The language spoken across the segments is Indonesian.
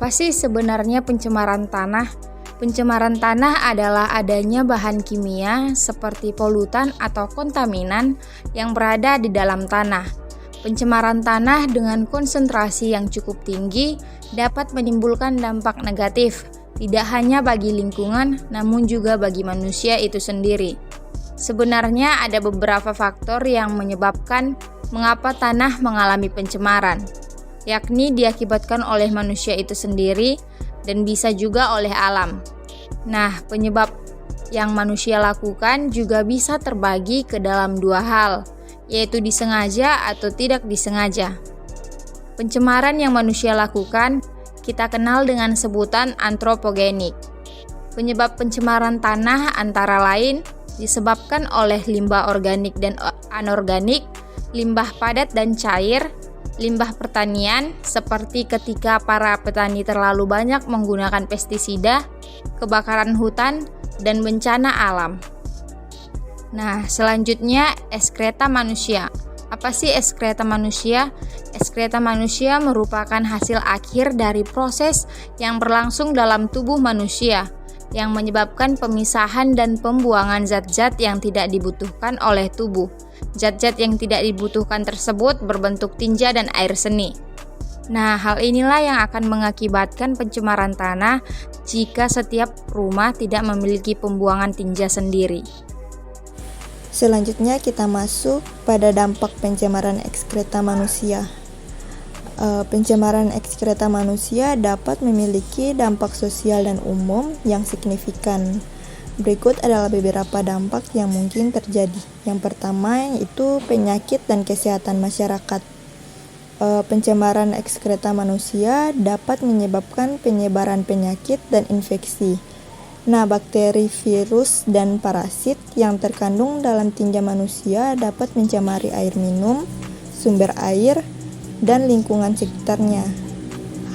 Apa sih sebenarnya pencemaran tanah? Pencemaran tanah adalah adanya bahan kimia seperti polutan atau kontaminan yang berada di dalam tanah. Pencemaran tanah dengan konsentrasi yang cukup tinggi dapat menimbulkan dampak negatif, tidak hanya bagi lingkungan, namun juga bagi manusia itu sendiri. Sebenarnya ada beberapa faktor yang menyebabkan mengapa tanah mengalami pencemaran, yakni diakibatkan oleh manusia itu sendiri dan bisa juga oleh alam. Nah, penyebab yang manusia lakukan juga bisa terbagi ke dalam dua hal, yaitu disengaja atau tidak disengaja. Pencemaran yang manusia lakukan kita kenal dengan sebutan antropogenik. Penyebab pencemaran tanah antara lain disebabkan oleh limbah organik dan anorganik, limbah padat dan cair, limbah pertanian seperti ketika para petani terlalu banyak menggunakan pestisida, kebakaran hutan, dan bencana alam. Nah, selanjutnya ekskreta manusia. Apa sih ekskreta manusia? Ekskreta manusia merupakan hasil akhir dari proses yang berlangsung dalam tubuh manusia, yang menyebabkan pemisahan dan pembuangan zat-zat yang tidak dibutuhkan oleh tubuh. Zat-zat yang tidak dibutuhkan tersebut berbentuk tinja dan air seni. Nah, hal inilah yang akan mengakibatkan pencemaran tanah jika setiap rumah tidak memiliki pembuangan tinja sendiri. Selanjutnya kita masuk pada dampak pencemaran ekskreta manusia. Pencemaran ekskreta manusia dapat memiliki dampak sosial dan umum yang signifikan. Berikut adalah beberapa dampak yang mungkin terjadi. Yang pertama yaitu penyakit dan kesehatan masyarakat. Pencemaran ekskreta manusia dapat menyebabkan penyebaran penyakit dan infeksi. Nah, bakteri, virus, dan parasit yang terkandung dalam tinja manusia dapat mencemari air minum, sumber air, dan lingkungan sekitarnya.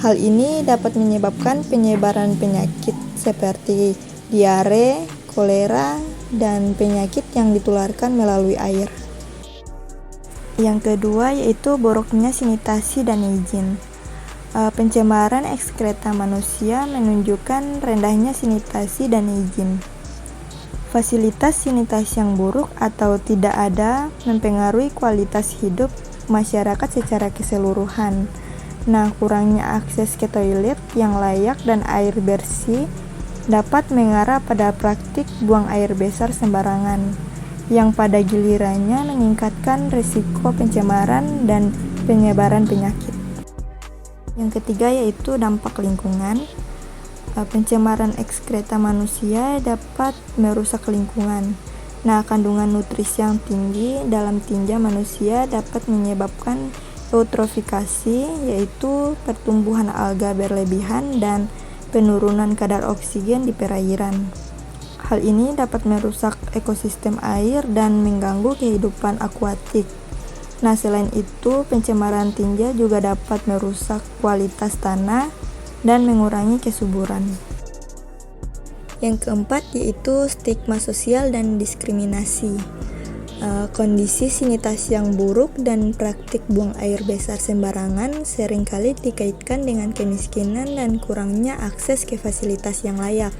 Hal ini dapat menyebabkan penyebaran penyakit seperti diare, kolera, dan penyakit yang ditularkan melalui air. Yang kedua yaitu buruknya sanitasi dan higien. Pencemaran ekskreta manusia menunjukkan rendahnya sanitasi dan higien. Fasilitas sanitasi yang buruk atau tidak ada mempengaruhi kualitas hidup masyarakat secara keseluruhan. Nah, kurangnya akses ke toilet yang layak dan air bersih dapat mengarah pada praktik buang air besar sembarangan, yang pada gilirannya meningkatkan risiko pencemaran dan penyebaran penyakit. Yang ketiga yaitu dampak lingkungan. Pencemaran ekskreta manusia dapat merusak lingkungan. Nah, kandungan nutrisi yang tinggi dalam tinja manusia dapat menyebabkan eutrofikasi, yaitu pertumbuhan alga berlebihan dan penurunan kadar oksigen di perairan. Hal ini dapat merusak ekosistem air dan mengganggu kehidupan akuatik. Nah, selain itu, pencemaran tinja juga dapat merusak kualitas tanah dan mengurangi kesuburan. Yang keempat yaitu stigma sosial dan diskriminasi. Kondisi sanitasi yang buruk dan praktik buang air besar sembarangan seringkali dikaitkan dengan kemiskinan dan kurangnya akses ke fasilitas yang layak.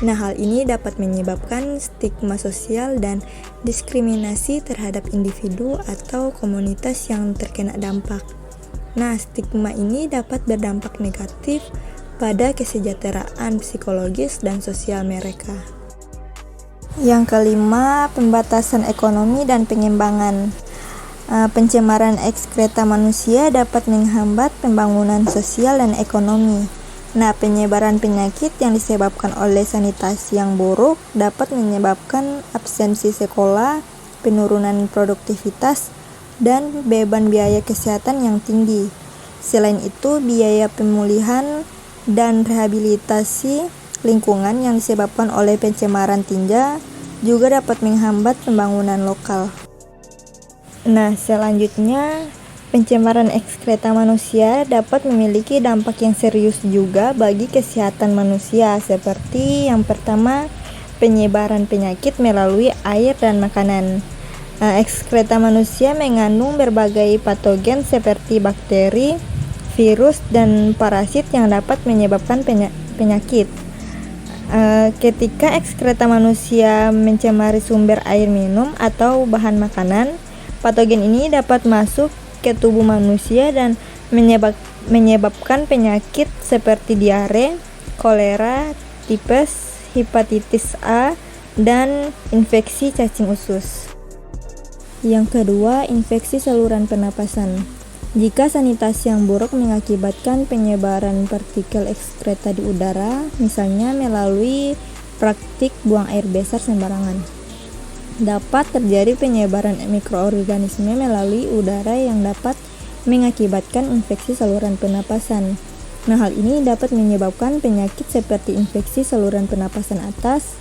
Nah, hal ini dapat menyebabkan stigma sosial dan diskriminasi terhadap individu atau komunitas yang terkena dampak. Nah, stigma ini dapat berdampak negatif pada kesejahteraan psikologis dan sosial mereka. Yang kelima, pembatasan ekonomi dan pengembangan. Pencemaran ekskreta manusia dapat menghambat pembangunan sosial dan ekonomi. Nah, penyebaran penyakit yang disebabkan oleh sanitasi yang buruk dapat menyebabkan absensi sekolah, penurunan produktivitas, dan beban biaya kesehatan yang tinggi. Selain itu, biaya pemulihan dan rehabilitasi lingkungan yang disebabkan oleh pencemaran tinja juga dapat menghambat pembangunan lokal. Nah, selanjutnya pencemaran ekskreta manusia dapat memiliki dampak yang serius juga bagi kesehatan manusia, seperti yang pertama, penyebaran penyakit melalui air dan makanan. Ekskreta manusia mengandung berbagai patogen seperti bakteri, virus, dan parasit yang dapat menyebabkan penyakit. Ketika ekskreta manusia mencemari sumber air minum atau bahan makanan, patogen ini dapat masuk ke tubuh manusia dan menyebabkan penyakit seperti diare, kolera, tipes, hepatitis A, dan infeksi cacing usus. Yang kedua, infeksi saluran pernapasan. Jika sanitasi yang buruk mengakibatkan penyebaran partikel ekskreta di udara, misalnya melalui praktik buang air besar sembarangan, dapat terjadi penyebaran mikroorganisme melalui udara yang dapat mengakibatkan infeksi saluran pernapasan. Nah, hal ini dapat menyebabkan penyakit seperti infeksi saluran pernapasan atas,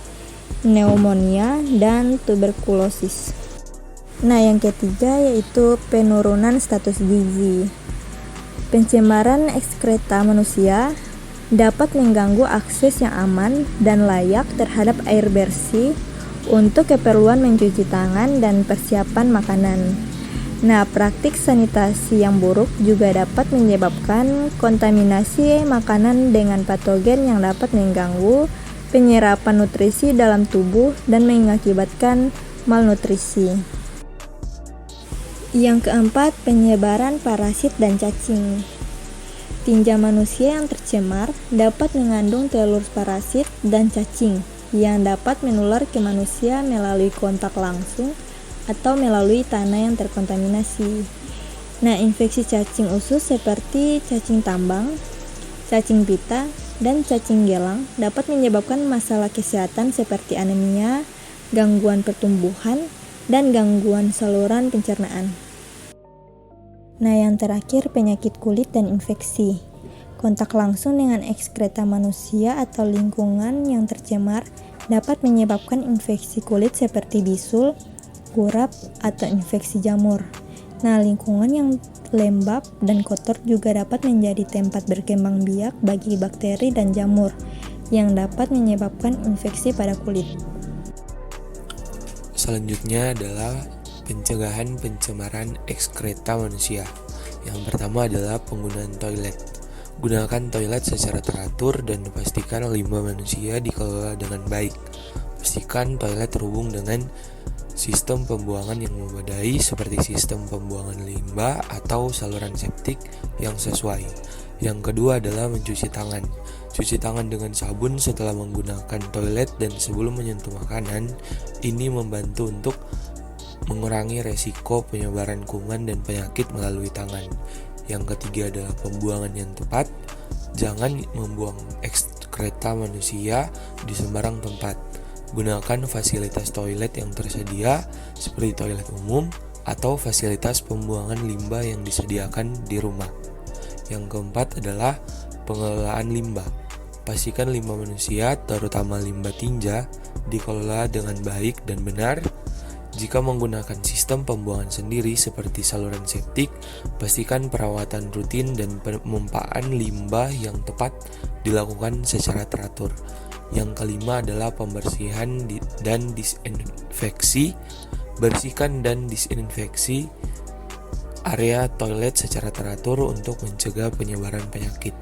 pneumonia, dan tuberkulosis. Nah, yang ketiga yaitu penurunan status gizi. Pencemaran ekskreta manusia dapat mengganggu akses yang aman dan layak terhadap air bersih untuk keperluan mencuci tangan dan persiapan makanan. Nah, praktik sanitasi yang buruk juga dapat menyebabkan kontaminasi makanan dengan patogen yang dapat mengganggu penyerapan nutrisi dalam tubuh dan mengakibatkan malnutrisi. Yang keempat, penyebaran parasit dan cacing. Tinja manusia yang tercemar dapat mengandung telur parasit dan cacing yang dapat menular ke manusia melalui kontak langsung atau melalui tanah yang terkontaminasi. Nah, infeksi cacing usus seperti cacing tambang, cacing pita, dan cacing gelang dapat menyebabkan masalah kesehatan seperti anemia, gangguan pertumbuhan, dan gangguan saluran pencernaan. Nah, yang terakhir, penyakit kulit dan infeksi. Kontak langsung dengan ekskreta manusia atau lingkungan yang tercemar dapat menyebabkan infeksi kulit seperti bisul, kurap, atau infeksi jamur. Nah, lingkungan yang lembab dan kotor juga dapat menjadi tempat berkembang biak bagi bakteri dan jamur yang dapat menyebabkan infeksi pada kulit. Selanjutnya adalah pencegahan pencemaran ekskreta manusia. Yang pertama adalah penggunaan toilet. Gunakan toilet secara teratur dan pastikan limbah manusia dikelola dengan baik. Pastikan toilet terhubung dengan sistem pembuangan yang memadai seperti sistem pembuangan limbah atau saluran septik yang sesuai. Yang kedua adalah mencuci tangan. Cuci tangan dengan sabun setelah menggunakan toilet dan sebelum menyentuh makanan. Ini membantu untuk mengurangi resiko penyebaran kuman dan penyakit melalui tangan. Yang ketiga adalah pembuangan yang tepat. Jangan membuang ekskreta manusia di sembarang tempat. Gunakan fasilitas toilet yang tersedia seperti toilet umum atau fasilitas pembuangan limbah yang disediakan di rumah. Yang keempat adalah pengelolaan limbah. Pastikan limbah manusia, terutama limbah tinja, dikelola dengan baik dan benar. Jika menggunakan sistem pembuangan sendiri seperti saluran septik, pastikan perawatan rutin dan pemompaan limbah yang tepat dilakukan secara teratur. Yang kelima adalah pembersihan dan disinfeksi. Bersihkan dan disinfeksi area toilet secara teratur untuk mencegah penyebaran penyakit.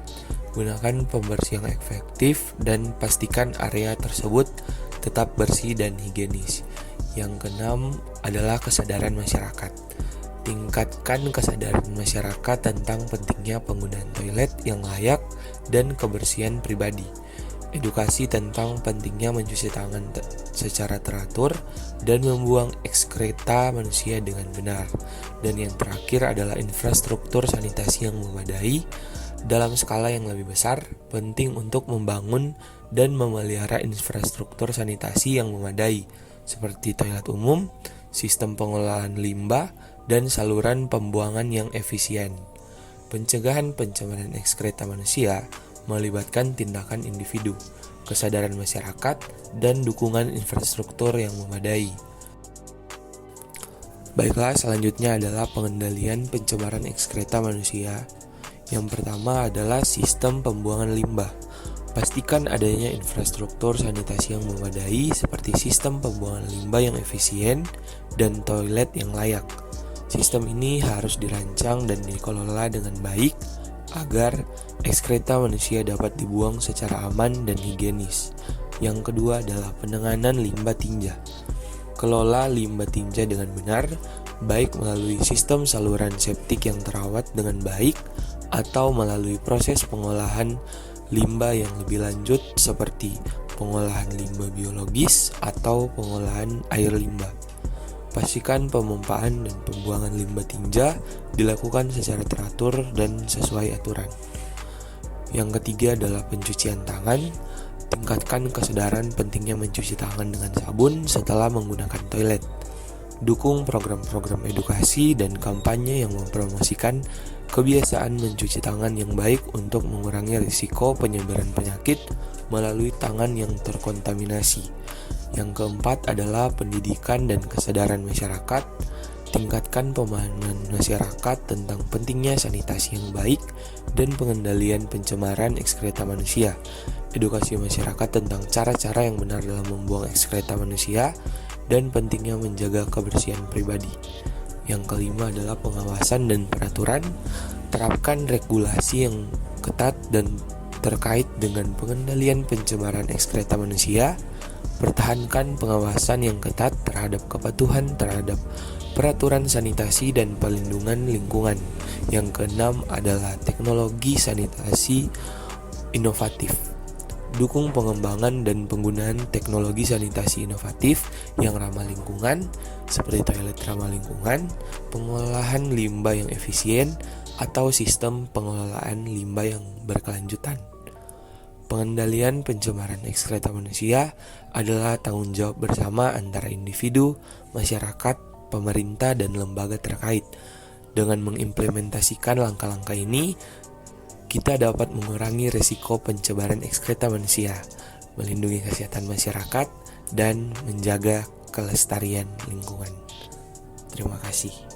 Gunakan pembersih yang efektif dan pastikan area tersebut tetap bersih dan higienis. Yang keenam adalah kesadaran masyarakat. Tingkatkan kesadaran masyarakat tentang pentingnya penggunaan toilet yang layak dan kebersihan pribadi. Edukasi tentang pentingnya mencuci tangan secara teratur dan membuang ekskreta manusia dengan benar. Dan yang terakhir adalah infrastruktur sanitasi yang memadai. Dalam skala yang lebih besar, penting untuk membangun dan memelihara infrastruktur sanitasi yang memadai, seperti toilet umum, sistem pengelolaan limbah, dan saluran pembuangan yang efisien. Pencegahan pencemaran ekskreta manusia melibatkan tindakan individu, kesadaran masyarakat, dan dukungan infrastruktur yang memadai. Baiklah, selanjutnya adalah pengendalian pencemaran ekskreta manusia. Yang pertama adalah sistem pembuangan limbah. Pastikan adanya infrastruktur sanitasi yang memadai seperti sistem pembuangan limbah yang efisien dan toilet yang layak. Sistem ini harus dirancang dan dikelola dengan baik agar ekskreta manusia dapat dibuang secara aman dan higienis. Yang kedua adalah penanganan limbah tinja. Kelola limbah tinja dengan benar, baik melalui sistem saluran septik yang terawat dengan baik atau melalui proses pengolahan limbah yang lebih lanjut seperti pengolahan limbah biologis atau pengolahan air limbah. Pastikan pemompaan dan pembuangan limbah tinja dilakukan secara teratur dan sesuai aturan. Yang ketiga adalah pencucian tangan. Tingkatkan kesadaran pentingnya mencuci tangan dengan sabun setelah menggunakan toilet. Dukung program-program edukasi dan kampanye yang mempromosikan kebiasaan mencuci tangan yang baik untuk mengurangi risiko penyebaran penyakit melalui tangan yang terkontaminasi. Yang keempat adalah pendidikan dan kesadaran masyarakat. Tingkatkan pemahaman masyarakat tentang pentingnya sanitasi yang baik dan pengendalian pencemaran ekskreta manusia. Edukasi masyarakat tentang cara-cara yang benar dalam membuang ekskreta manusia dan pentingnya menjaga kebersihan pribadi. Yang kelima adalah pengawasan dan peraturan. Terapkan regulasi yang ketat dan terkait dengan pengendalian pencemaran ekskreta manusia. Pertahankan pengawasan yang ketat terhadap kepatuhan terhadap peraturan sanitasi dan perlindungan lingkungan. Yang keenam adalah teknologi sanitasi inovatif. Dukung pengembangan dan penggunaan teknologi sanitasi inovatif yang ramah lingkungan, seperti toilet ramah lingkungan, pengolahan limbah yang efisien, atau sistem pengelolaan limbah yang berkelanjutan. Pengendalian pencemaran ekskreta manusia adalah tanggung jawab bersama antara individu, masyarakat, pemerintah, dan lembaga terkait. Dengan mengimplementasikan langkah-langkah ini, kita dapat mengurangi risiko penyebaran ekskreta manusia, melindungi kesehatan masyarakat, dan menjaga kelestarian lingkungan. Terima kasih.